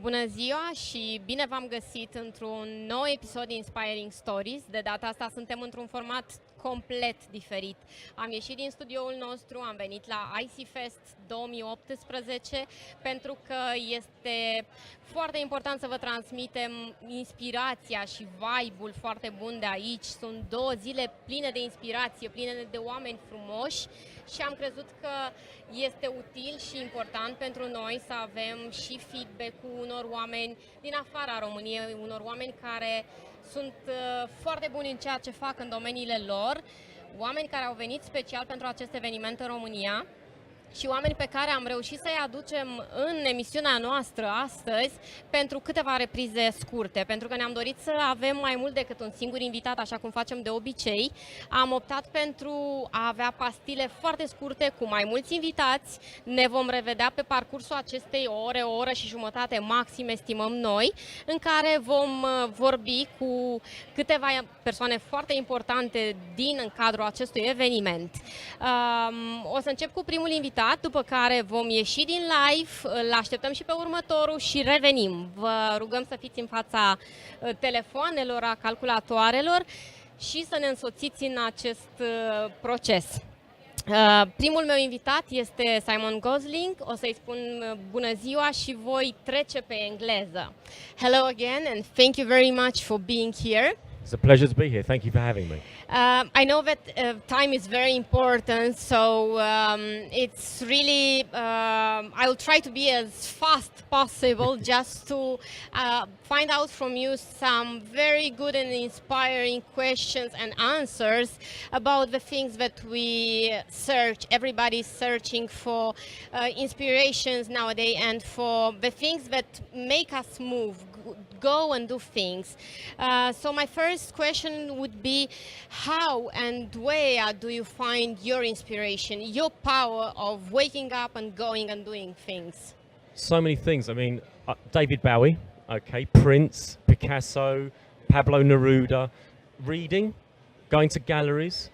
Bună ziua și bine v-am găsit într-un nou episod Inspiring Stories. De data asta suntem într-un format complet diferit. Am ieșit din studioul nostru, am venit la iCEE.fest 2018 pentru că este foarte important să vă transmitem inspirația și vibe-ul foarte bun de aici. Sunt 2 zile pline de inspirație, pline de oameni frumoși și am crezut că este util și important pentru noi să avem și feedback-ul unor oameni din afara României, unor oameni care sunt foarte buni în ceea ce fac în domeniile lor, oameni care au venit special pentru acest eveniment în România și oameni pe care am reușit să-i aducem în emisiunea noastră astăzi pentru câteva reprize scurte, pentru că ne-am dorit să avem mai mult decât un singur invitat, așa cum facem de obicei. Am optat pentru a avea pastile foarte scurte cu mai mulți invitați. Ne vom revedea pe parcursul acestei ore, o oră și jumătate maxim, estimăm noi, în care vom vorbi cu câteva persoane foarte importante din cadrul acestui eveniment. O să încep cu primul invitat, după care vom ieși din live, îl așteptăm și pe următorul și revenim. Vă rugăm să fiți în fața telefoanelor, a calculatoarelor și să ne însoțiți în acest proces. Primul meu invitat este Simon Gosling, o să-i spun bună ziua și voi trece pe engleză. Hello again and thank you very much for being here. It's a pleasure to be here. Thank you for having me. I know that time is very important, so it's really, I'll try to be as fast possible just to find out from you some very good and inspiring questions and answers about the things that we search. Everybody's searching for inspirations nowadays and for the things that make us move, go and do things. So my first question would be, how and where do you find your inspiration, your power of waking up and going and doing things? So many things. I mean, David Bowie, okay, Prince, Picasso, Pablo Neruda, reading, going to galleries,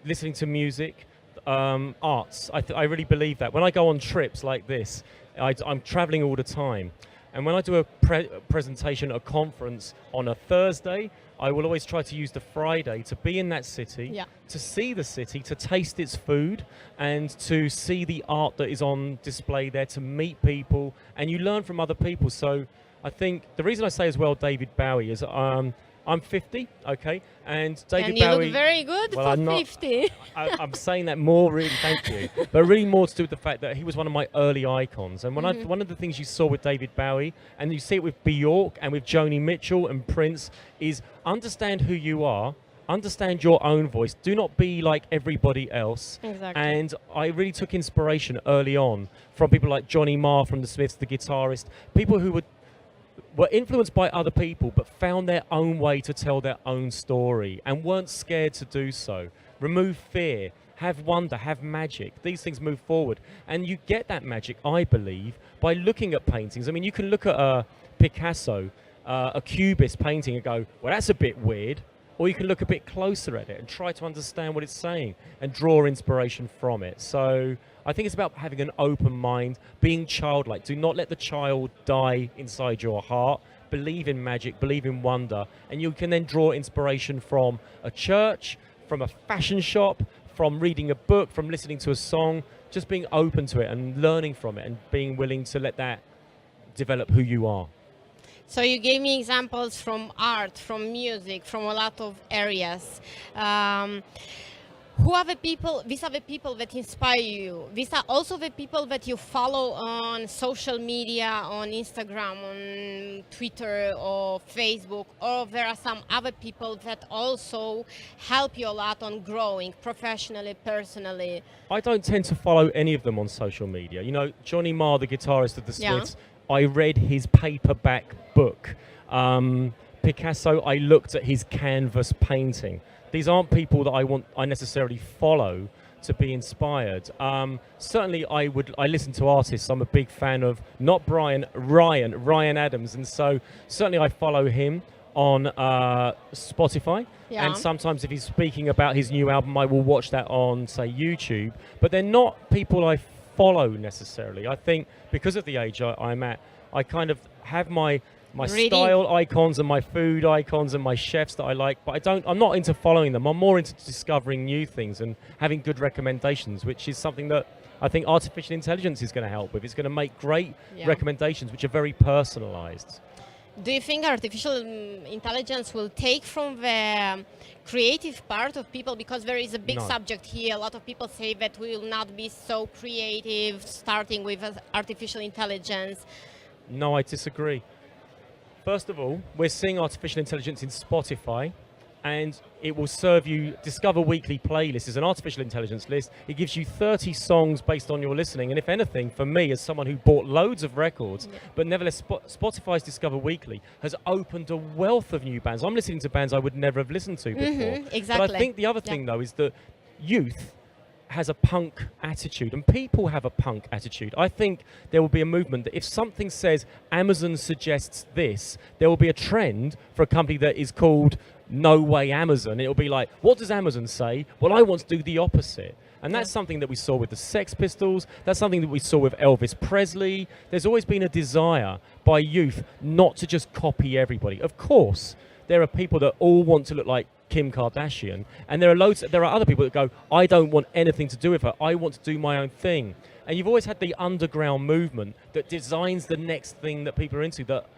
listening to music, arts. I really believe that. When I go on trips like this, I'm traveling all the time. And when I do a presentation at a conference on a Thursday, I will always try to use the Friday to be in that city, to see the city, to taste its food, and to see the art that is on display there, to meet people, and you learn from other people. So I think the reason I say as well David Bowie is I'm 50, okay, and David Bowie... And you look very good for 50. I'm saying that more really, thank you, but really more to do with the fact that he was one of my early icons. And when one of the things you saw with David Bowie, and you see it with Bjork and with Joni Mitchell and Prince, is understand who you are, understand your own voice, do not be like everybody else. Exactly. And I really took inspiration early on from people like Johnny Marr from the Smiths, the guitarist, people who were influenced by other people but found their own way to tell their own story and weren't scared to do so. Remove fear, have wonder, have magic. These things move forward. And you get that magic, I believe, by looking at paintings. I mean, you can look at a Picasso, a cubist painting and go, well, that's a bit weird. Or you can look a bit closer at it and try to understand what it's saying and draw inspiration from it. So I think it's about having an open mind, being childlike. Do not let the child die inside your heart. Believe in magic, believe in wonder, and you can then draw inspiration from a church, from a fashion shop, from reading a book, from listening to a song, just being open to it and learning from it and being willing to let that develop who you are. So you gave me examples from art, from music, from a lot of areas. Who are the people, these are the people that inspire you. These are also the people that you follow on social media, on Instagram, on Twitter or Facebook, or there are some other people that also help you a lot on growing professionally, personally. I don't tend to follow any of them on social media. You know, Johnny Marr, the guitarist of the Smiths, I read his paperback book. Picasso, I looked at his canvas painting. These aren't people that I necessarily follow to be inspired. Certainly I listen to artists. I'm a big fan of, not Ryan Adams. And so certainly I follow him on Spotify. And sometimes if he's speaking about his new album, I will watch that on, say, YouTube. But they're not people I follow necessarily. I think because of the age I'm at, I kind of have my Really? style icons and my food icons and my chefs that I like, but I'm not into following them. I'm more into discovering new things and having good recommendations, which is something that I think artificial intelligence is going to help with. It's going to make great recommendations which are very personalized. Do you think artificial intelligence will take from the creative part of people? Because there is a big No. subject here. A lot of people say that we will not be so creative starting with artificial intelligence. No, I disagree. First of all, we're seeing artificial intelligence in Spotify, and it will serve you Discover Weekly playlists is an artificial intelligence list. It gives you 30 songs based on your listening, and if anything, for me, as someone who bought loads of records, but nevertheless, Spotify's Discover Weekly has opened a wealth of new bands. I'm listening to bands I would never have listened to before. Exactly. But I think the other thing, though, is that youth has a punk attitude, and people have a punk attitude. I think there will be a movement that if something says Amazon suggests this, there will be a trend for a company that is called No Way Amazon. It'll be like, what does Amazon say? Well, I want to do the opposite. And that's something that we saw with the Sex Pistols. That's something that we saw with Elvis Presley. There's always been a desire by youth not to just copy everybody. Of course, there are people that all want to look like Kim Kardashian, and there are other people that go, I don't want anything to do with her. I want to do my own thing. And you've always had the underground movement that designs the next thing that people are into. That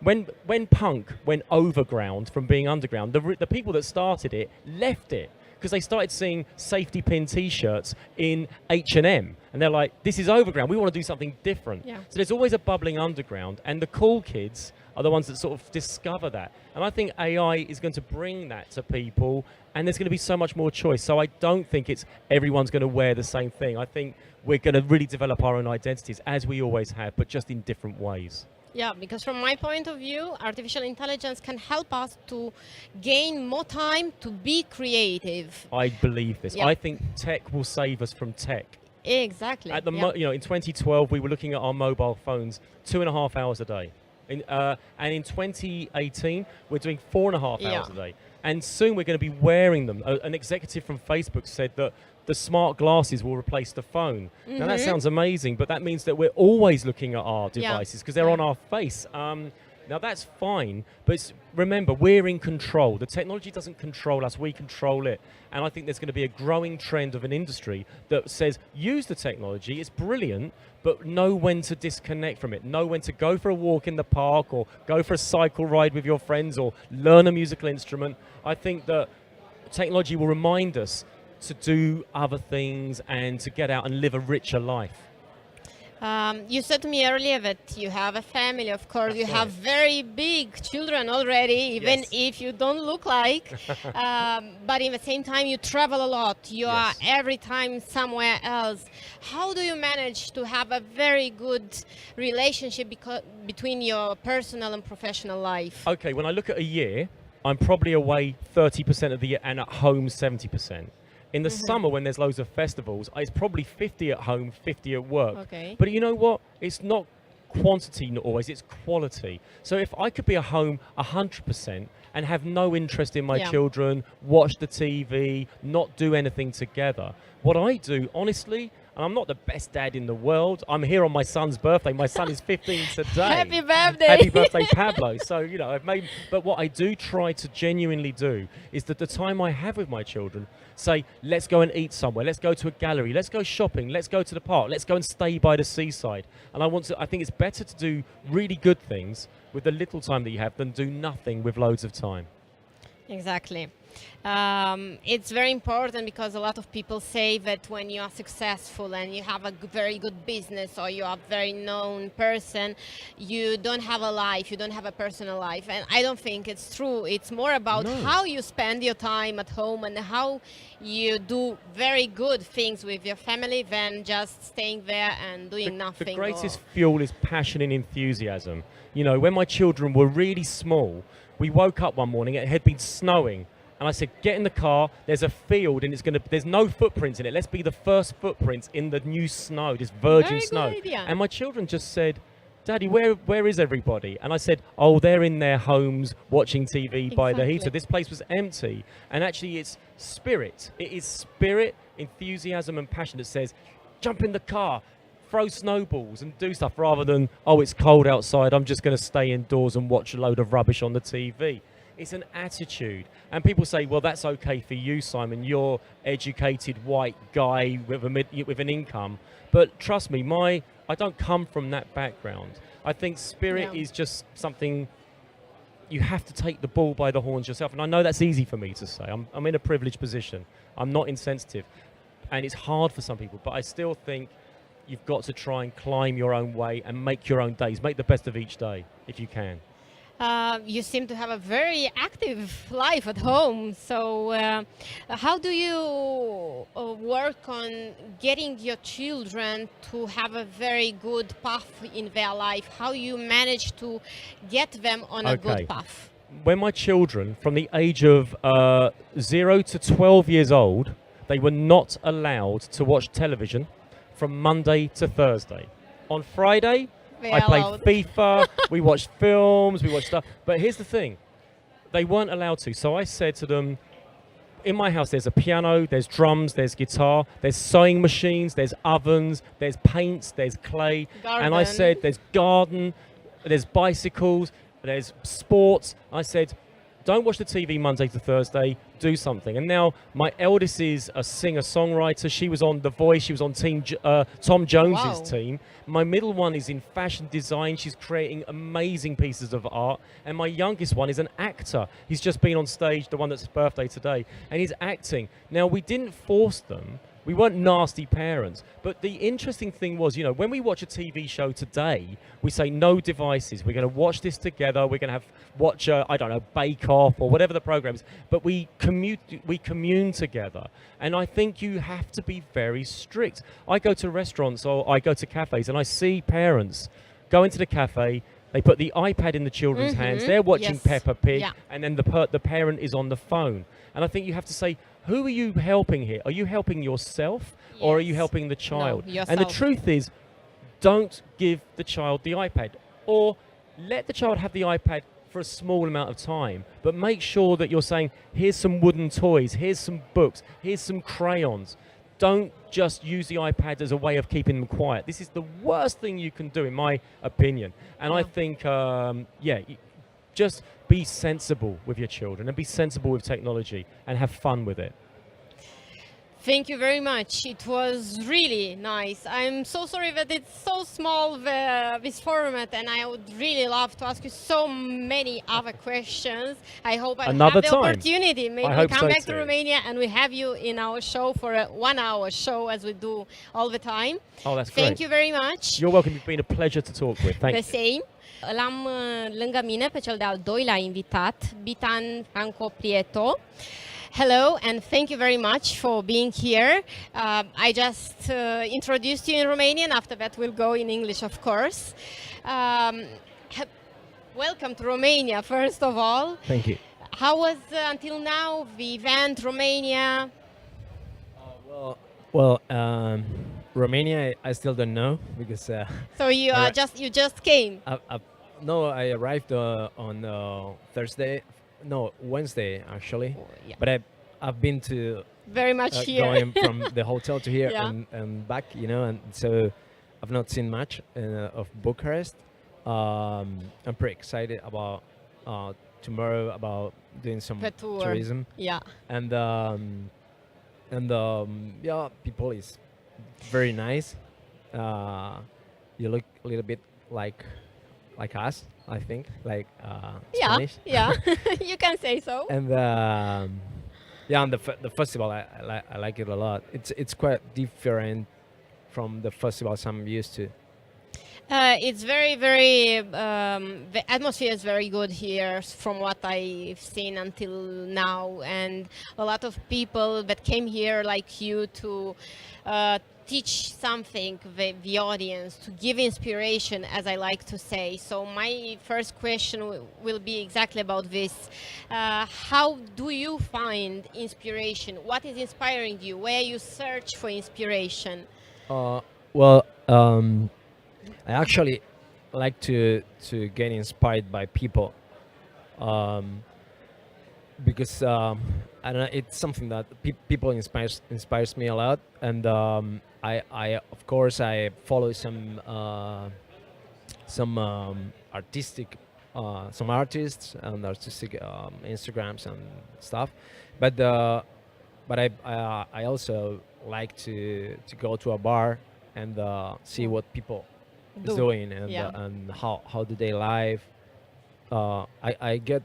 when punk went overground from being underground, the people that started it left it because they started seeing safety pin T-shirts in H&M, and they're like, this is overground. We want to do something different. Yeah. So there's always a bubbling underground, and the cool kids are the ones that sort of discover that. And I think AI is going to bring that to people, and there's going to be so much more choice. So I don't think everyone's going to wear the same thing. I think we're going to really develop our own identities, as we always have, but just in different ways. Yeah, because from my point of view, artificial intelligence can help us to gain more time to be creative. I believe this. Yeah. I think tech will save us from tech. Exactly. At the in 2012, we were looking at our mobile phones 2.5 hours a day. And in 2018, we're doing 4.5 hours a day. And soon we're going to be wearing them. An executive from Facebook said that the smart glasses will replace the phone. Now that sounds amazing, but that means that we're always looking at our devices because they're on our face. Now that's fine, but remember, we're in control. The technology doesn't control us, we control it. And I think there's going to be a growing trend of an industry that says, use the technology, it's brilliant, but know when to disconnect from it. Know when to go for a walk in the park, or go for a cycle ride with your friends, or learn a musical instrument. I think that technology will remind us to do other things and to get out and live a richer life. You said to me earlier that you have a family, of course. That's you right. have very big children already, even Yes. if you don't look like. But in the same time, you travel a lot. You are every time somewhere else. How do you manage to have a very good relationship between your personal and professional life? Okay, when I look at a year, I'm probably away 30% of the year and at home 70%. In the summer, when there's loads of festivals, it's probably 50 at home, 50 at work. Okay. But you know what? It's not quantity not always, it's quality. So if I could be at home 100% and have no interest in my children, watch the TV, not do anything together, what I do, honestly, and I'm not the best dad in the world. I'm here on my son's birthday. My son is 15 today. Happy birthday! Happy birthday, Pablo. So, but what I do try to genuinely do is that the time I have with my children, say, let's go and eat somewhere, let's go to a gallery, let's go shopping, let's go to the park, let's go and stay by the seaside. And I think it's better to do really good things with the little time that you have than do nothing with loads of time. Exactly. It's very important because a lot of people say that when you are successful and you have a very good business, or you are a very known person, you don't have a life, you don't have a personal life. And I don't think it's true. It's more about how you spend your time at home and how you do very good things with your family than just staying there and doing nothing. The greatest fuel is passion and enthusiasm. When my children were really small, we woke up one morning, it had been snowing, and I said, get in the car, there's a field, and there's no footprints in it. Let's be the first footprints in the new snow, this virgin snow. Good idea. And my children just said, Daddy, where is everybody? And I said, oh, they're in their homes watching TV by the heater. This place was empty. And actually it's spirit. It is spirit, enthusiasm and passion that says, jump in the car, throw snowballs and do stuff rather than, oh, it's cold outside, I'm just going to stay indoors and watch a load of rubbish on the TV. It's an attitude. And people say, well, that's okay for you, Simon. You're educated white guy with an income. But trust me, I don't come from that background. I think spirit is just something you have to take the bull by the horns yourself. And I know that's easy for me to say. I'm in a privileged position. I'm not insensitive. And it's hard for some people. But I still think you've got to try and climb your own way and make your own days. Make the best of each day, if you can. You seem to have a very active life at home. So how do you work on getting your children to have a very good path in their life? How you manage to get them on a good path? When my children, from the age of 0 to 12 years old, they were not allowed to watch television from Monday to Thursday. On Friday, I played FIFA, we watched films, we watched stuff. But here's the thing, they weren't allowed to. So I said to them, in my house there's a piano, there's drums, there's guitar, there's sewing machines, there's ovens, there's paints, there's clay. Garden. And I said there's garden, there's bicycles, there's sports. I said, don't watch the TV Monday to Thursday, do something. And now my eldest is a singer-songwriter. She was on The Voice. She was on Tom Jones's team. My middle one is in fashion design. She's creating amazing pieces of art. And my youngest one is an actor. He's just been on stage, the one that's his birthday today, and he's acting. Now, we didn't force them. We weren't nasty parents. But the interesting thing was, you know, when we watch a TV show today, we say no devices. We're going to watch this together. We're going to watch, I don't know, Bake Off or whatever the program is. But we commune together. And I think you have to be very strict. I go to restaurants or I go to cafes and I see parents go into the cafe. They put the iPad in the children's hands. They're watching Peppa Pig. And then the parent is on the phone. And I think you have to say, who are you helping here? Are you helping yourself or are you helping the child? No, and the truth is, don't give the child the iPad, or let the child have the iPad for a small amount of time, but make sure that you're saying, here's some wooden toys, here's some books, here's some crayons. Don't just use the iPad as a way of keeping them quiet. This is the worst thing you can do, in my opinion. And I think, just be sensible with your children and be sensible with technology and have fun with it. Thank you very much. It was really nice. I'm so sorry that it's so small, this format, and I would really love to ask you so many other questions. I hope I have the opportunity. Maybe we come back to Romania and we have you in our show for a 1-hour show as we do all the time. Oh, that's great. Thank you very much. You're welcome. You've been a pleasure to talk with. Thank you. The same. Îl am lângă mine pe cel de-al doilea invitat, Bitan Franco Prieto. Hello, and thank you very much for being here. I just introduced you in Romanian. After that, we'll go in English, of course. Welcome to Romania, first of all. Thank you. How was, until now, the event, Romania? Romania, I still don't know because. So you just came. No, I arrived on Wednesday actually. Yeah. But I've been to very much here, going from the hotel to here and back, you know, and so I've not seen much of Bucharest. I'm pretty excited about tomorrow about doing some tourism. Yeah. And people is very nice. You look a little bit like us, I think, like Spanish. Yeah, you can say so. And and the festival, I like it a lot. It's quite different from the festivals I'm used to. It's very, very, the atmosphere is very good here from what I've seen until now, and a lot of people that came here like you to teach something the audience, to give inspiration, as I like to say. So my first question will be exactly about this. How do you find inspiration? What is inspiring you? Where you search for inspiration? I actually like to get inspired by people, because I don't know, it's something that people inspires me a lot, and I of course I follow some artistic some artists and artistic Instagrams and stuff, but I also like to go to a bar and see what people is doing and how do they live. I get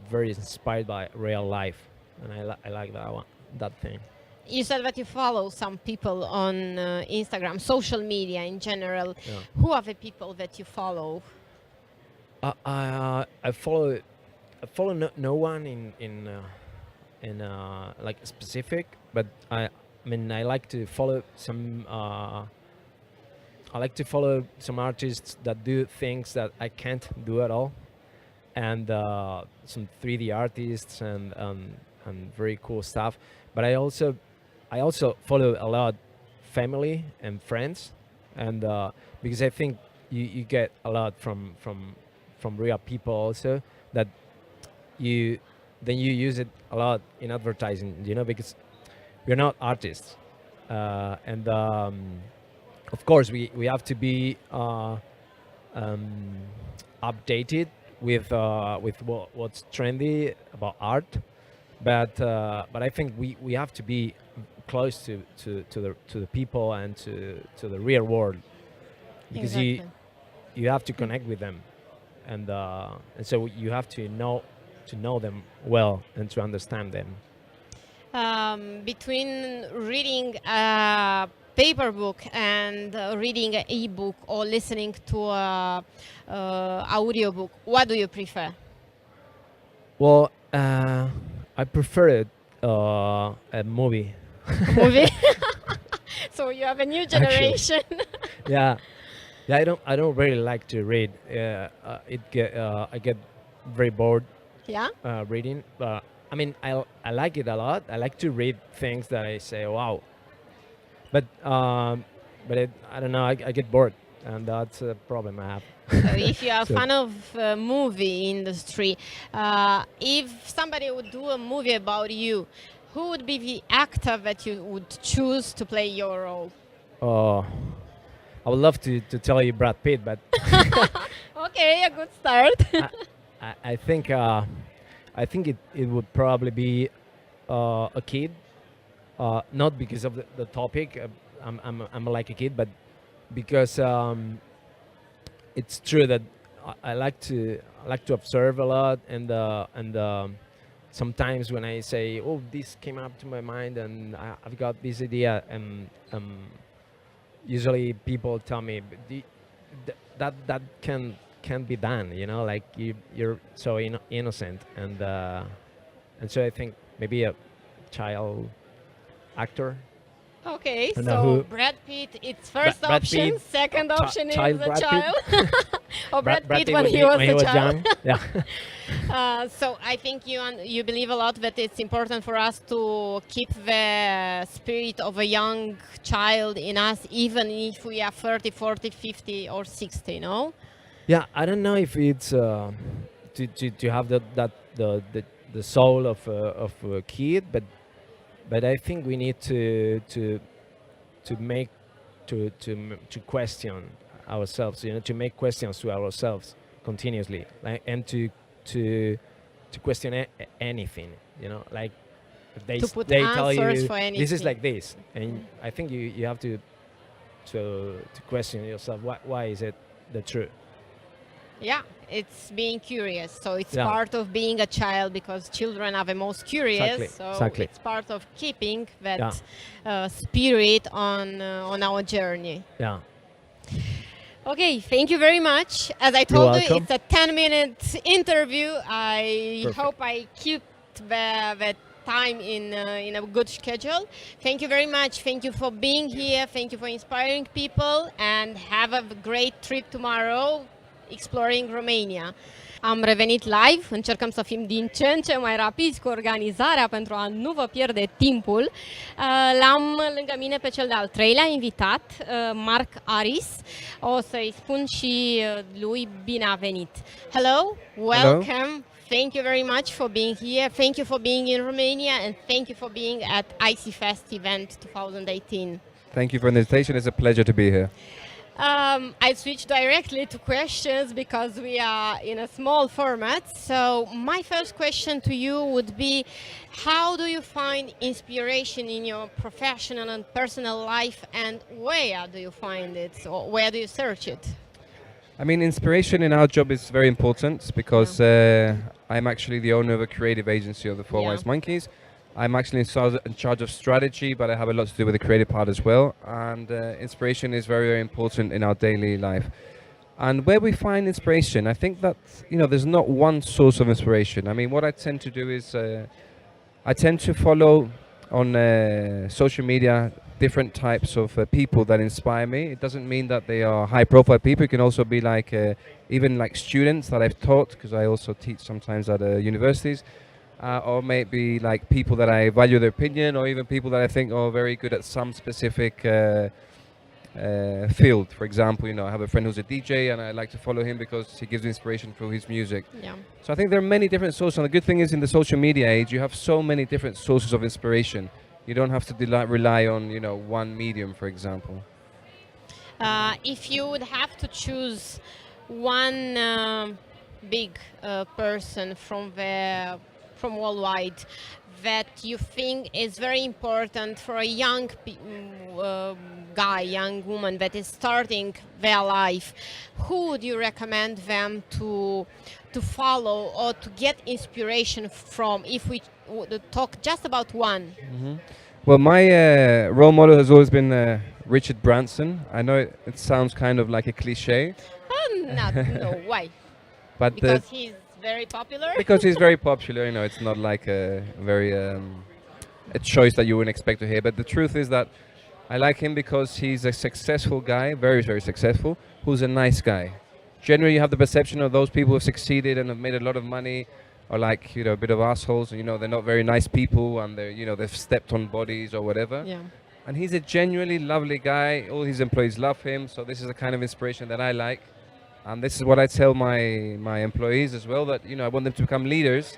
very inspired by real life, and I like that thing. You said that you follow some people on Instagram, social media in general. Yeah. Who are the people that you follow? I follow no one in like specific, but I mean I like to follow some artists that do things that I can't do at all, and some 3D artists and very cool stuff. But I also follow a lot family and friends, and because I think you get a lot from real people also, that you use it a lot in advertising, because we're not artists, and of course we have to be updated with what's trendy about art, but I think we have to be close to the people and to the real world, because Exactly. you have to connect with them, and so you have to know them well and to understand them. Between reading a paper book and reading an e-book or listening to a audiobook, what do you prefer? Well, I prefer it a movie. Movie? So you have a new generation. Yeah, I don't really like to read. I get very bored Yeah? reading. But I mean, I like it a lot. I like to read things that I say, wow. But I don't know. I get bored, and that's a problem I have. So if you are a So- fan of movie industry, if somebody would do a movie about you, who would be the actor that you would choose to play your role? I would love to tell you Brad Pitt, but Okay, a good start. I think it would probably be a kid, not because of the topic. I'm like a kid, but because it's true that I like to observe a lot, and sometimes when I say, oh, this came up to my mind and I've got this idea, and usually people tell me, that can't be done, like you're so innocent, and so I think maybe a child actor. Okay, don't know so who- Brad Pitt, it's first Brad option, Pitt, second option is child a Brad Pitt. child. Or Brad Pitt when would he be- was when a child. young. Yeah. So I think you believe a lot that it's important for us to keep the spirit of a young child in us, even if we are 30, 40, 50 or 60, no? Yeah, I don't know if it's to have the soul of a kid, but I think we need to question ourselves, to make questions to ourselves continuously, like, and to question anything, like if To put they tell you answers for this is anything. like this, and I think you have to question yourself, why is it the truth? Yeah, it's being curious. So it's Yeah. part of being a child, because children are the most curious. So Exactly. it's part of keeping that spirit on our journey. Yeah. Okay, thank you very much. As I told you, welcome. it's a 10-minute interview. I Perfect. hope I kept the time in a good schedule. Thank you very much. Thank you for being here. Thank you for inspiring people, and have a great trip tomorrow exploring Romania. Am revenit live, încercăm să fim din ce în ce mai rapizi cu organizarea pentru a nu vă pierde timpul. L-am lângă mine pe cel de-al treilea invitat, Mark Aris. O să-i spun și lui bine a venit. Hello, welcome. Thank you very much for being here. Thank you for being in Romania, and thank you for being at iCEE.fest event 2018. Thank you for the invitation. It's a pleasure to be here. I switch directly to questions because we are in a small format. So my first question to you would be, how do you find inspiration in your professional and personal life, and where do you find it, or where do you search it? I mean, inspiration in our job is very important because I'm actually the owner of a creative agency of the Four Wise Monkeys. I'm actually in charge of strategy, but I have a lot to do with the creative part as well. And inspiration is very, very important in our daily life. And where we find inspiration, I think that, there's not one source of inspiration. I mean, what I tend to do is I tend to follow on social media different types of people that inspire me. It doesn't mean that they are high-profile people. It can also be like even like students that I've taught, because I also teach sometimes at universities. Or maybe like people that I value their opinion, or even people that I think are very good at some specific field. For example, I have a friend who's a DJ, and I like to follow him because he gives me inspiration through his music. Yeah. So I think there are many different sources, and the good thing is in the social media age, you have so many different sources of inspiration. You don't have to rely on, one medium, for example. If you would have to choose one big person from worldwide that you think is very important for a young guy, young woman that is starting their life, who would you recommend them to follow or to get inspiration from, if we would talk just about one? Well, my role model has always been Richard Branson. I know it sounds kind of like a cliche. No, why? But because he's very popular? Because he's very popular, it's not like a very a choice that you wouldn't expect to hear. But the truth is that I like him because he's a successful guy, very, very successful, who's a nice guy. Generally, you have the perception of those people who have succeeded and have made a lot of money are like, a bit of assholes, and, they're not very nice people, and they're, they've stepped on bodies or whatever. Yeah. And he's a genuinely lovely guy. All his employees love him, so this is the kind of inspiration that I like. And this is what I tell my employees as well, that, I want them to become leaders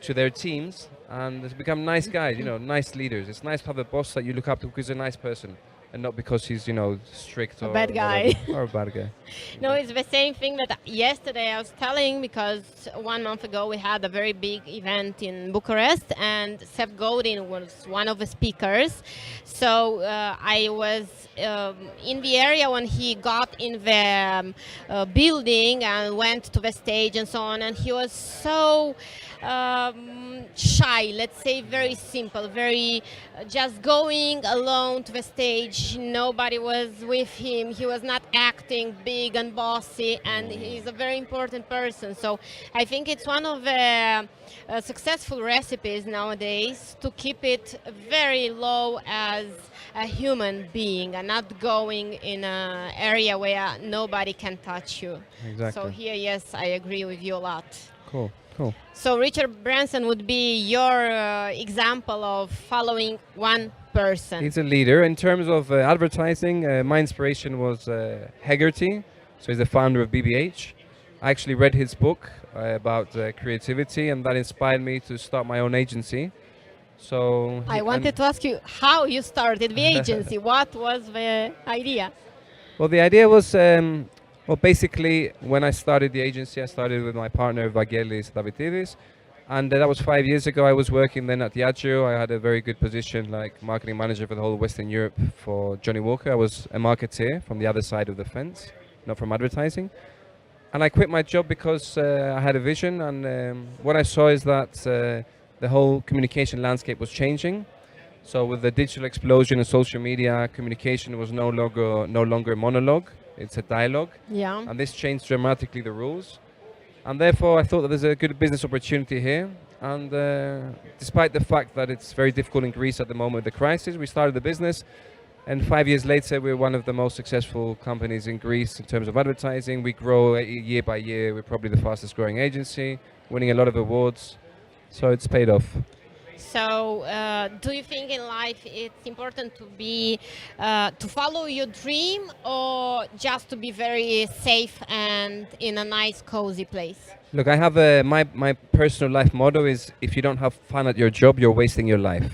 to their teams and to become nice guys, nice leaders. It's nice to have a boss that you look up to because he's a nice person and not because he's, strict or a bad guy. Or a bad guy. No, it's the same thing that yesterday I was telling, because 1 month ago we had a very big event in Bucharest and Seth Godin was one of the speakers. So I was in the area when he got in the building and went to the stage and so on, and he was so shy, let's say, very simple, very just going alone to the stage. Nobody was with him. He was not acting big and bossy, and he's a very important person. So I think it's one of the successful recipes nowadays to keep it very low as a human being and not going in an area where nobody can touch you. Exactly. So here, yes, I agree with you a lot. Cool. So Richard Branson would be your example of following one person. He's a leader. In terms of advertising, my inspiration was Hegarty. So he's the founder of BBH. I actually read his book about creativity, and that inspired me to start my own agency. So I wanted to ask you how you started the agency. What was the idea? Well, the idea was, basically, when I started the agency, I started with my partner, Vagelis Davitidis. And that was 5 years ago. I was working then at Diageo. I had a very good position, like marketing manager for the whole Western Europe for Johnny Walker. I was a marketeer from the other side of the fence, not from advertising. And I quit my job because I had a vision. And what I saw is that the whole communication landscape was changing. So with the digital explosion and social media, communication was no longer a monologue. It's a dialogue. Yeah. And this changed dramatically the rules. And therefore, I thought that there's a good business opportunity here. And despite the fact that it's very difficult in Greece at the moment with the crisis, we started the business. And 5 years later, we're one of the most successful companies in Greece in terms of advertising. We grow year by year. We're probably the fastest growing agency, winning a lot of awards. So it's paid off. So, do you think in life it's important to be to follow your dream, or just to be very safe and in a nice, cozy place? Look, I have my personal life motto is: if you don't have fun at your job, you're wasting your life.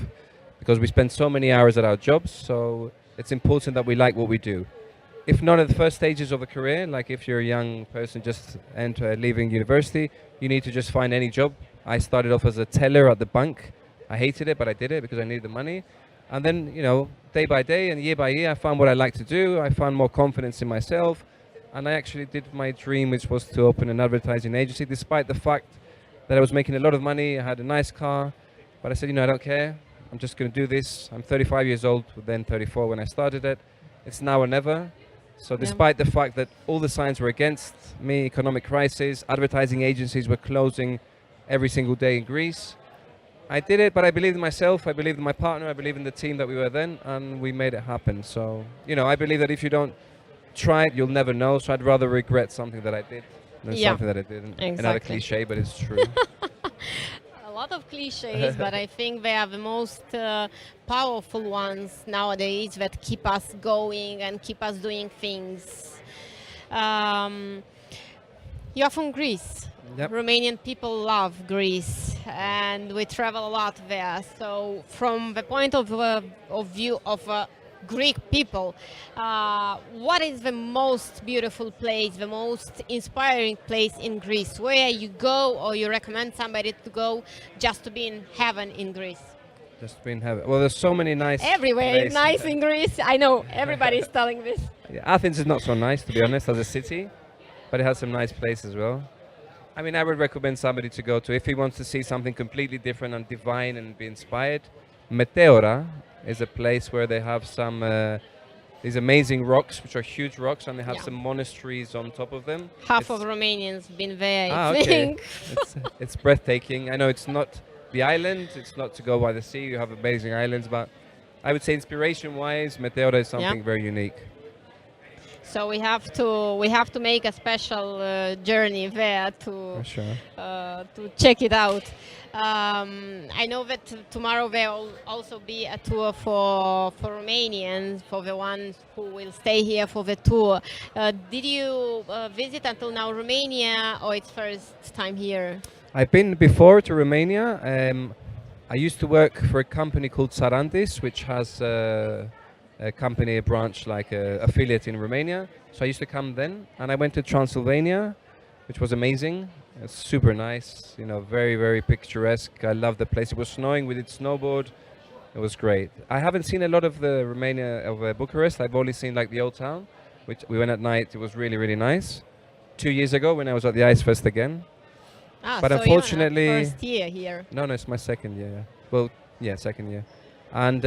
Because we spend so many hours at our jobs. So it's important that we like what we do. If not at the first stages of a career, like if you're a young person just leaving university, you need to just find any job. I started off as a teller at the bank. I hated it, but I did it because I needed the money. And then, you know, day by day and year by year, I found what I like to do. I found more confidence in myself. And I actually did my dream, which was to open an advertising agency, despite the fact that I was making a lot of money. I had a nice car. But I said, you know, I don't care. I'm just going to do this. I'm 35 years old, then 34 when I started it. It's now or never. So despite the fact that all the signs were against me, economic crisis, advertising agencies were closing every single day in Greece, I did it, but I believed in myself, I believed in my partner, I believed in the team that we were then, and we made it happen. So, you know, I believe that if you don't try it, you'll never know. So I'd rather regret something that I did than something that I didn't. Exactly. Another cliche, but it's true. A lot of cliches, but I think they are the most powerful ones nowadays that keep us going and keep us doing things. You are from Greece. Yep. Romanian people love Greece, and we travel a lot there. So, from the point of view of Greek people, what is the most beautiful place, the most inspiring place in Greece? Where you go, or you recommend somebody to go just to be in heaven in Greece? Just been having. Well, there's so many nice. Everywhere is nice in Greece. I know everybody is telling this. Yeah, Athens is not so nice, to be honest, as a city, but it has some nice places as well. I mean, I would recommend somebody to go to if he wants to see something completely different and divine and be inspired. Meteora is a place where they have some these amazing rocks, which are huge rocks, and they have some monasteries on top of them. Half of Romanians been there, I think. It's breathtaking. I know it's not the island, it's not to go by the sea, you have amazing islands, but I would say inspiration-wise, Meteora is something very unique. So we have to make a special journey there to check it out. I know that tomorrow there will also be a tour for Romanians, for the ones who will stay here for the tour. Did you visit until now Romania, or it's first time here? I've been before to Romania. I used to work for a company called Sarantis, which has a company, a branch, like an affiliate in Romania. So I used to come then, and I went to Transylvania, which was amazing. It's super nice, you know, very, very picturesque. I love the place. It was snowing, we did snowboard. It was great. I haven't seen a lot of the Romania of Bucharest. I've only seen like the old town, which we went at night. It was really, really nice. 2 years ago when I was at the iCEE.fest again. But so unfortunately, you're not first year here. No, it's my second year. Yeah. Well, yeah, second year. And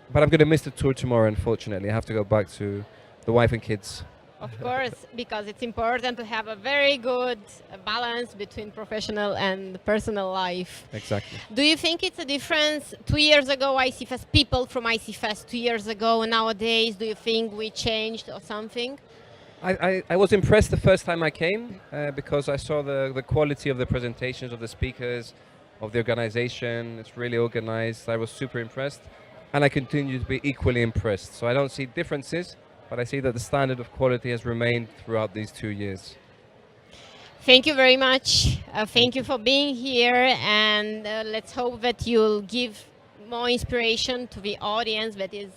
but I'm going to miss the tour tomorrow, unfortunately. I have to go back to the wife and kids. Of course, because it's important to have a very good balance between professional and personal life. Exactly. Do you think it's a difference? 2 years ago, iCEE.fest, people from iCEE.fest 2 years ago, and nowadays, do you think we changed or something? I was impressed the first time I came because I saw the quality of the presentations of the speakers, of the organization. It's really organized. I was super impressed, and I continue to be equally impressed. So I don't see differences, but I see that the standard of quality has remained throughout these 2 years. Thank you very much. Thank you for being here, and let's hope that you'll give more inspiration to the audience that is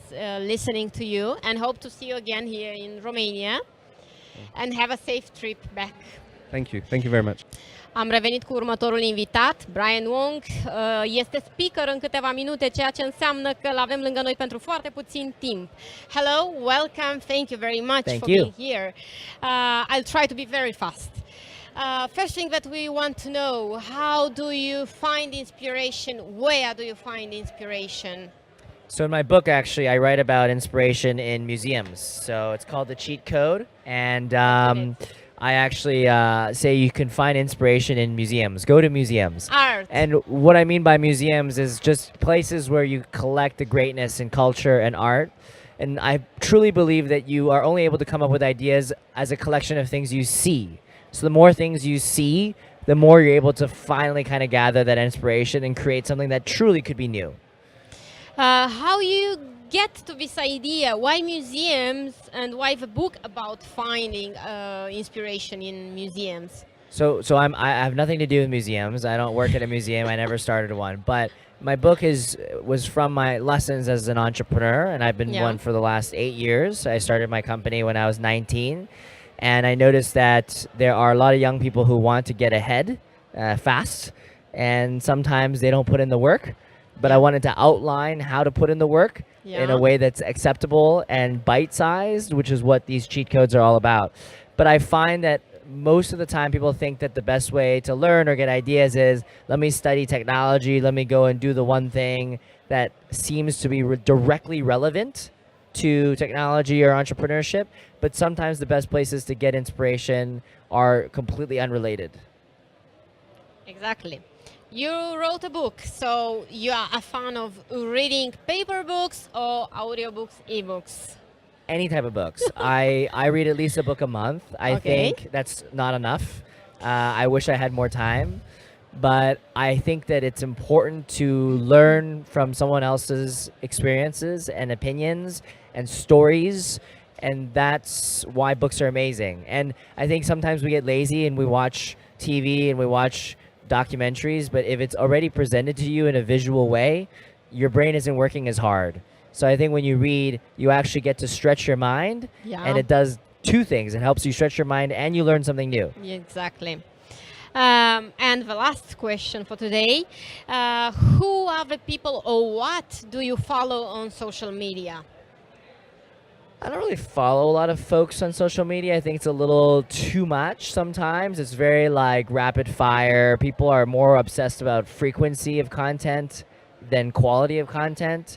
listening to you, and hope to see you again here in Romania. And have a safe trip back. Thank you. Thank you very much. Am revenit cu următorul invitat, Brian Wong. Este speaker în câteva minute, ceea ce înseamnă că l-avem lângă noi pentru foarte puțin timp. Hello, welcome, thank you very much for being here. I'll try to be very fast. First thing that we want to know, how do you find inspiration? Where do you find inspiration? So in my book, actually, I write about inspiration in museums. So it's called The Cheat Code. And I actually say you can find inspiration in museums. Go to museums. Art. And what I mean by museums is just places where you collect the greatness in culture and art. And I truly believe that you are only able to come up with ideas as a collection of things you see. So the more things you see, the more you're able to finally kind of gather that inspiration and create something that truly could be new. How you get to this idea? Why museums, and why the book about finding inspiration in museums? So I have nothing to do with museums. I don't work at a museum. I never started one. But My book was from my lessons as an entrepreneur, and I've been Yeah. one for the last 8 years. I started my company when I was 19, and I noticed that there are a lot of young people who want to get ahead fast, and sometimes they don't put in the work. But I wanted to outline how to put in the work in Yeah. a way that's acceptable and bite-sized, which is what these cheat codes are all about. But I find that most of the time people think that the best way to learn or get ideas is, let me study technology, let me go and do the one thing that seems to be directly relevant to technology or entrepreneurship. But sometimes the best places to get inspiration are completely unrelated. Exactly. You wrote a book, so you are a fan of reading paper books or audiobooks, ebooks? Any type of books. I read at least a book a month. I Okay. think that's not enough. I wish I had more time. But I think that it's important to learn from someone else's experiences and opinions and stories. And that's why books are amazing. And I think sometimes we get lazy and we watch TV and we watch documentaries, but if it's already presented to you in a visual way, your brain isn't working as hard. So I think when you read, you actually get to stretch your mind, Yeah. and it does two things. It helps you stretch your mind and you learn something new. Exactly. And the last question for today, who are the people or what do you follow on social media? I don't really follow a lot of folks on social media. I think it's a little too much sometimes. It's very like rapid fire. People are more obsessed about frequency of content than quality of content.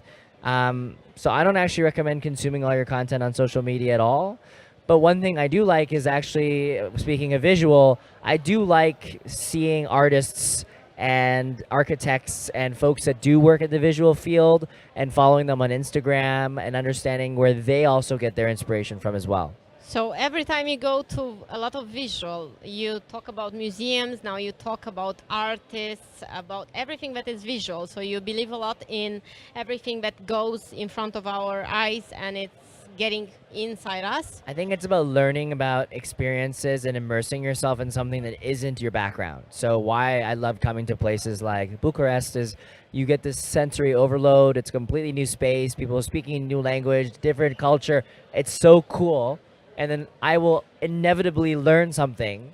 So I don't actually recommend consuming all your content on social media at all. But one thing I do like is actually, speaking of visual, I do like seeing artists and architects and folks that do work at the visual field and following them on Instagram and understanding where they also get their inspiration from as well. So every time you go to a lot of visual, you talk about museums, now you talk about artists, about everything that is visual. So you believe a lot in everything that goes in front of our eyes and it's getting inside us. I think it's about learning about experiences and immersing yourself in something that isn't your background. So why I love coming to places like Bucharest is you get this sensory overload. It's a completely new space, people speaking new language, different culture. It's so cool. And then I will inevitably learn something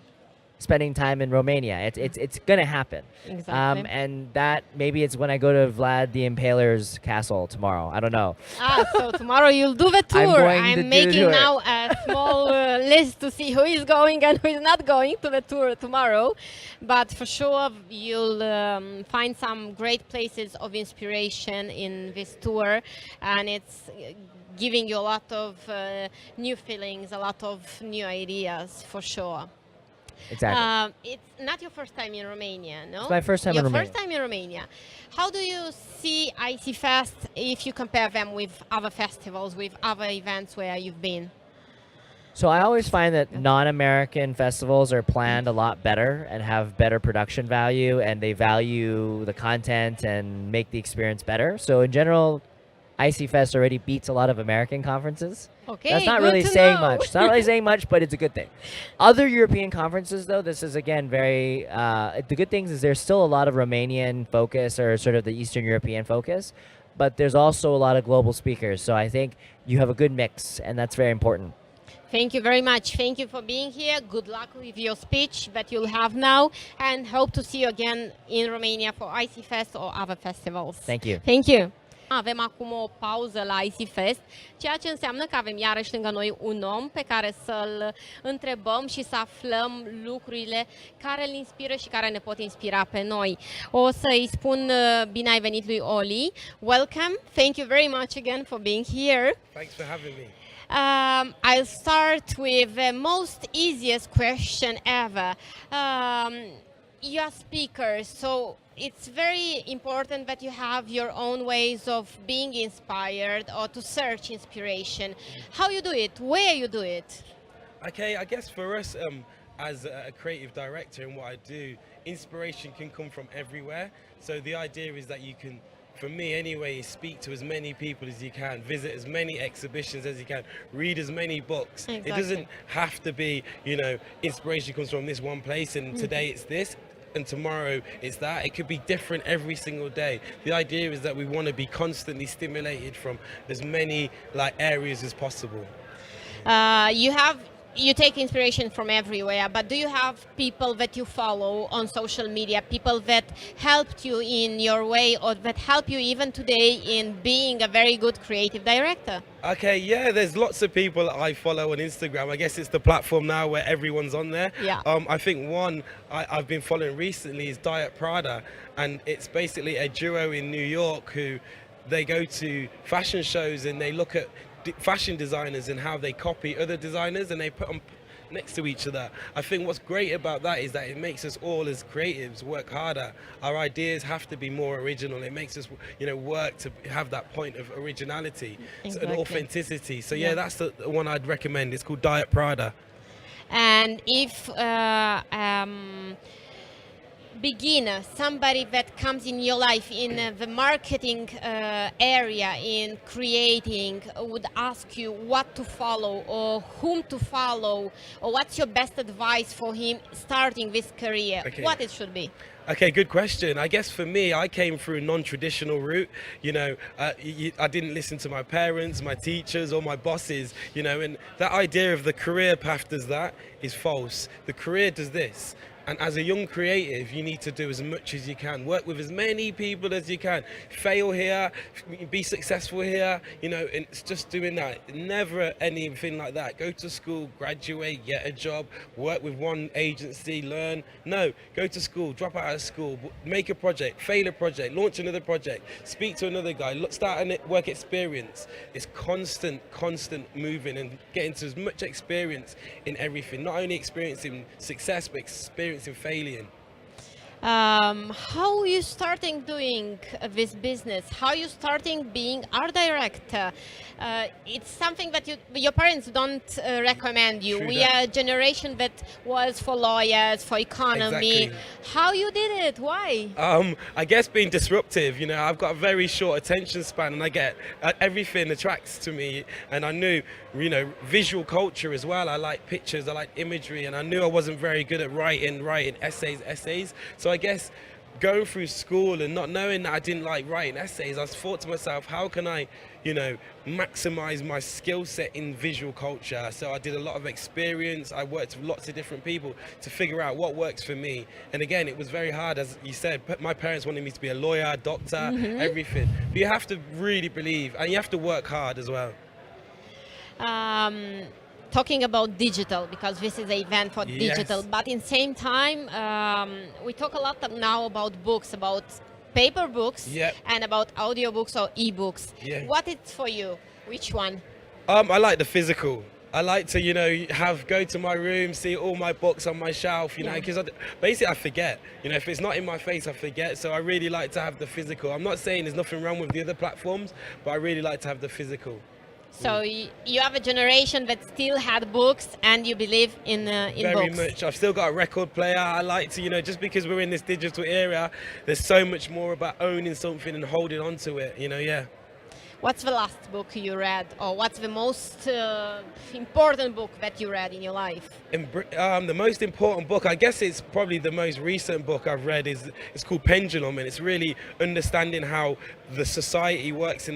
spending time in Romania. It's gonna happen. Exactly. And that maybe it's when I go to Vlad the Impaler's castle tomorrow. I don't know. So tomorrow you'll do the tour. I'm going to do the making tour. now a small list to see who is going and who is not going to the tour tomorrow. But for sure you'll find some great places of inspiration in this tour, and it's giving you a lot of new feelings, a lot of new ideas for sure. Exactly. It's not your first time in Romania, no? It's my first time in Romania. Your first time in Romania. How do you see iCEE.fest if you compare them with other festivals, with other events where you've been? So I always find that non-American festivals are planned a lot better and have better production value, and they value the content and make the experience better. So in general, iCEE.fest already beats a lot of American conferences. Okay, That's not good really to saying know. much. It's not really saying much, but it's a good thing. Other European conferences, though, this is again very. The good things is there's still a lot of Romanian focus or sort of the Eastern European focus, but there's also a lot of global speakers. So I think you have a good mix, and that's very important. Thank you very much. Thank you for being here. Good luck with your speech that you'll have now, and hope to see you again in Romania for iCEE.fest or other festivals. Thank you. Thank you. Avem acum o pauză la iCEE.fest, ceea ce înseamnă că avem iarăși lângă noi un om pe care să-l întrebăm și să aflăm lucrurile care îl inspiră și care ne pot inspira pe noi. O să-i spun bine ai venit lui Oli. Welcome. Thank you very much again for being here. Thanks for having me. I'll start with the most easiest question ever. You are speakers, so it's very important that you have your own ways of being inspired or to search inspiration. How you do it? Where you do it? Okay, I guess for us as a creative director and what I do, inspiration can come from everywhere. So the idea is that you can, for me anyway, speak to as many people as you can, visit as many exhibitions as you can, read as many books. Exactly. It doesn't have to be, you know, inspiration comes from this one place and today it's this. and tomorrow it's that. It could be different every single day. The idea is that we want to be constantly stimulated from as many like areas as possible. You take inspiration from everywhere, but do you have people that you follow on social media, people that helped you in your way or that help you even today in being a very good creative director? Okay, yeah, there's lots of people that I follow on Instagram. I guess it's the platform now where everyone's on there. Yeah. I think one I've been following recently is Diet Prada, and it's basically a duo in New York who they go to fashion shows and they look at fashion designers and how they copy other designers and they put them next to each other. I think what's great about that is that it makes us all as creatives work harder. Our ideas have to be more original. It makes us, work to have that point of originality and authenticity. So yeah, that's the one I'd recommend. It's called Diet Prada. And if beginner, somebody that comes in your life in the marketing area, in creating, would ask you what to follow or whom to follow, or what's your best advice for him starting this career, what it should be? Okay, good question. I guess for me, I came through a non-traditional route. I didn't listen to my parents, my teachers, or my bosses, and that idea of the career path does that is false. The career does this. And as a young creative, you need to do as much as you can. Work with as many people as you can. Fail here, be successful here, and it's just doing that. Never anything like that. Go to school, graduate, get a job, work with one agency, learn. No, go to school, drop out of school, make a project, fail a project, launch another project, speak to another guy, start a work experience. It's constant moving and getting to as much experience in everything. Not only experiencing success, but experiencing failing. How you starting doing this business? How you starting being art director? It's something that your parents don't recommend you. We are a generation that was for lawyers, for economy. Exactly. How you did it? Why? I guess being disruptive. I've got a very short attention span, and I get everything attracts to me. And I knew, visual culture as well. I like pictures, I like imagery, and I knew I wasn't very good at writing essays. So I guess going through school and not knowing that I didn't like writing essays, I thought to myself, how can I, maximize my skill set in visual culture? So I did a lot of experience. I worked with lots of different people to figure out what works for me. And again, it was very hard, as you said. My parents wanted me to be a lawyer, doctor, everything. But you have to really believe, and you have to work hard as well. Talking about digital, because this is an event for digital, but in the same time, we talk a lot now about books, about paper books, and about audiobooks or ebooks. What is for you? Which one? I like the physical. I like to, go to my room, see all my books on my shelf, because basically I forget. If it's not in my face, I forget. So I really like to have the physical. I'm not saying there's nothing wrong with the other platforms, but I really like to have the physical. So you have a generation that still had books, and you believe in books. Very much. I've still got a record player. I like to, just because we're in this digital era, there's so much more about owning something and holding on to it, What's the last book you read, or what's the most important book that you read in your life? The most important book, I guess it's probably the most recent book I've read, it's called Pendulum, and it's really understanding how the society works in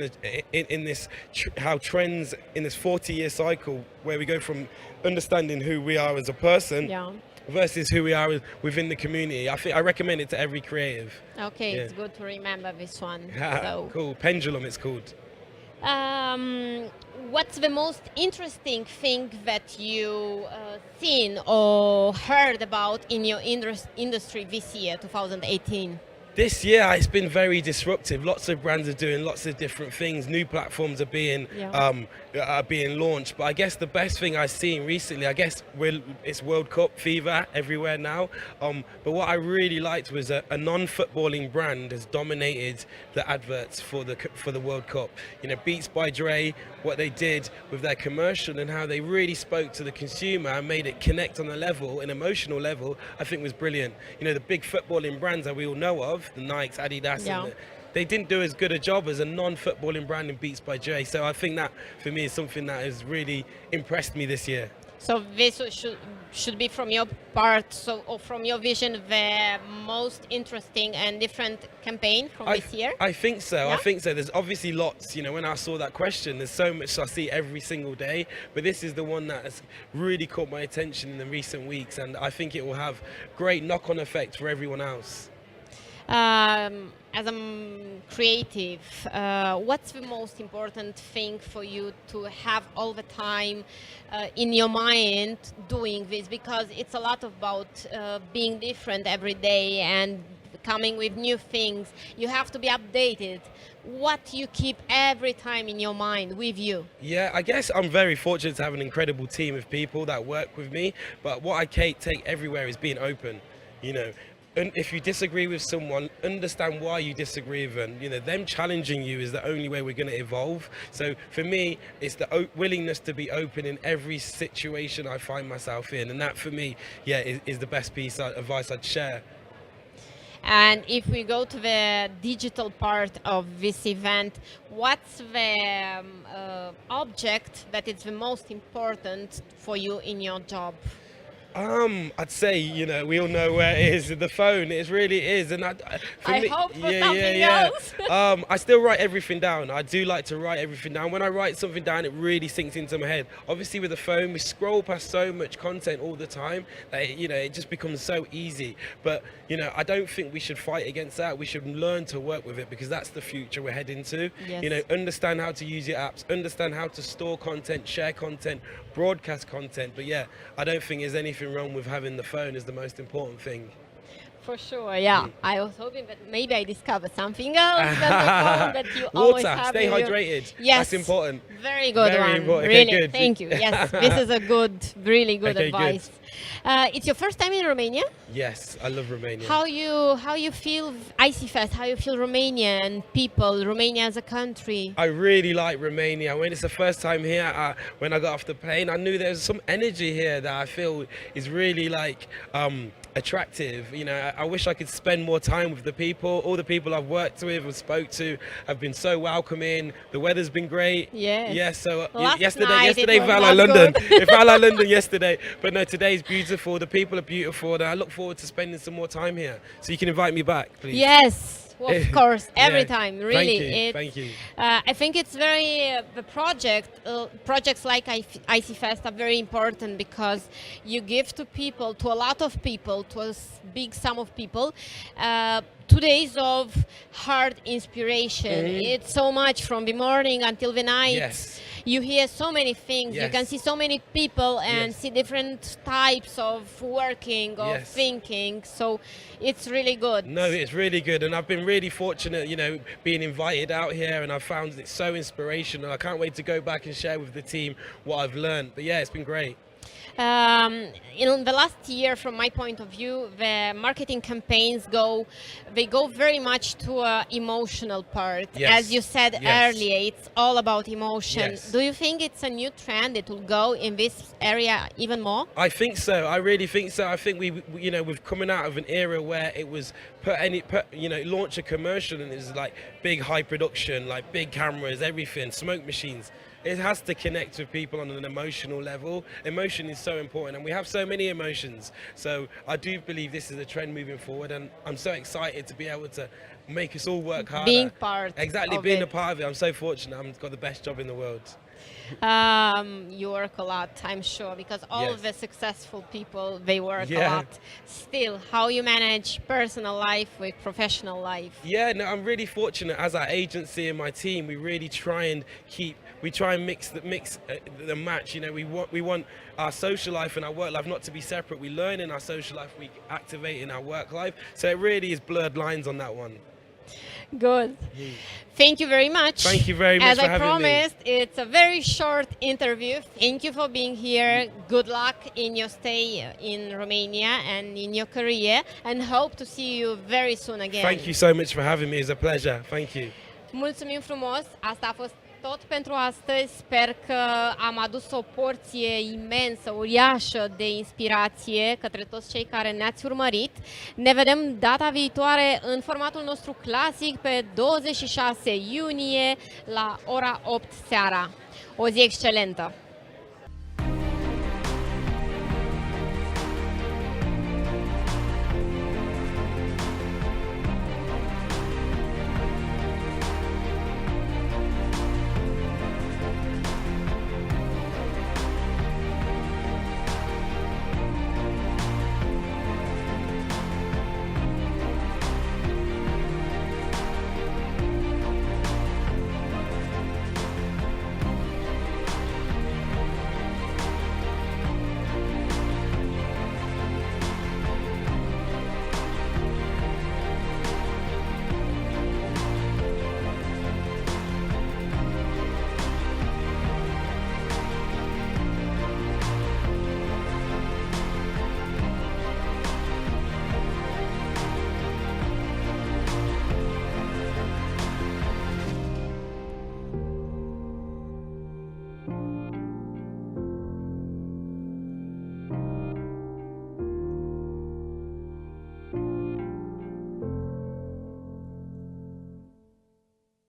this, how trends in this 40-year cycle, where we go from understanding who we are as a person versus who we are within the community. I recommend it to every creative. Okay, it's good to remember this one. Cool, Pendulum it's called. What's the most interesting thing that you seen or heard about in your industry this year, 2018? This year it's been very disruptive. Lots of brands are doing lots of different things. New platforms are being launched. But I guess the best thing I've seen recently, it's World Cup fever everywhere now. But what I really liked was a non-footballing brand has dominated the adverts for the World Cup. Beats by Dre, what they did with their commercial and how they really spoke to the consumer and made it connect on an emotional level, I think was brilliant. The big footballing brands that we all know of, the Nikes, Adidas, and they didn't do as good a job as a non-footballing brand in Beats by Dre. So I think that for me is something that has really impressed me this year. So this should should be from your part, so or from your vision, the most interesting and different campaign from this year? I think so. Yeah? I think so. There's obviously lots. When I saw that question, there's so much I see every single day. But this is the one that has really caught my attention in the recent weeks, and I think it will have great knock-on effect for everyone else. As a creative, what's the most important thing for you to have all the time in your mind doing this? Because it's a lot about being different every day and coming with new things. You have to be updated. What you keep every time in your mind with you? Yeah, I guess I'm very fortunate to have an incredible team of people that work with me. But what I take everywhere is being open. And if you disagree with someone, understand why you disagree with them. Them challenging you is the only way we're going to evolve. So for me, it's the willingness to be open in every situation I find myself in. And that for me, is the best piece of advice I'd share. And if we go to the digital part of this event, what's the object that is the most important for you in your job? I'd say, we all know where it is, the phone. It really is. And I hope for something else. I still write everything down. I do like to write everything down. When I write something down, it really sinks into my head. Obviously with the phone, we scroll past so much content all the time that, it just becomes so easy. But, I don't think we should fight against that. We should learn to work with it, because that's the future we're heading to. Yes. Understand how to use your apps, understand how to store content, share content, broadcast content. But I don't think there's anything wrong with having the phone is the most important thing. For sure, yeah. I was hoping that maybe I discovered something else than the phone that you always Water, have. stay hydrated. Yes. That's important. Very good Very one. important. Really, Okay, good. thank you. Yes, this is a really good Okay, advice. It's your first time in Romania. Yes, I love Romania. How you feel iCEE.fest? How you feel Romania and people, Romania as a country? I really like Romania. When it's the first time here, when I got off the plane, I knew there was some energy here that I feel is really attractive. I wish I could spend more time with the people. All the people I've worked with and spoke to have been so welcoming. The weather's been great. Yes. Yes. So Last yesterday night it was felt not like London. good. It felt like London yesterday. But no, today's beautiful. The people are beautiful, and I look forward to spending some more time here. So you can invite me back, please. Yes. Of course, every Yeah. time, really. Thank you. I think it's very, the projects like iCEE.fest are very important, because you give to people, to a lot of people, to a big sum of people, 2 days of hard inspiration. It's so much from the morning until the night. Yes. You hear so many things. You can see so many people and see different types of working, of thinking. So it's really good. No, it's really good. And I've been really fortunate, being invited out here, and I've found it so inspirational. I can't wait to go back and share with the team what I've learned. But it's been great. In the last year, from my point of view, the marketing campaigns go very much to an emotional part. As you said earlier, it's all about emotion. Do you think it's a new trend? It will go in this area even more? I think so. I really think so. I think we've coming out of an era where it was launch a commercial and it's like big high production, like big cameras, everything, smoke machines. It has to connect with people on an emotional level. Emotion is so important, and we have so many emotions. So I do believe this is a trend moving forward, and I'm so excited to be able to make us all work harder. Being part being a part of it. I'm so fortunate. I've got the best job in the world. You work a lot, I'm sure, because all of the successful people, they work a lot. Still, how you manage personal life with professional life? I'm really fortunate. As our agency and my team, we really try and mix the match. We want our social life and our work life not to be separate. We learn in our social life, we activate in our work life. So it really is blurred lines on that one. Good. Thank you very much. Thank you very much As for I having promised, it's a very short interview. Thank you for being here. Good luck in your stay in Romania and in your career, and hope to see you very soon again. Thank you so much for having me. It's a pleasure. Thank you. Mulțumim frumos. Asta a fost tot pentru astăzi. Sper că am adus o porție imensă, uriașă de inspirație către toți cei care ne-ați urmărit. Ne vedem data viitoare în formatul nostru clasic pe 26 iunie la ora 8 seara. O zi excelentă!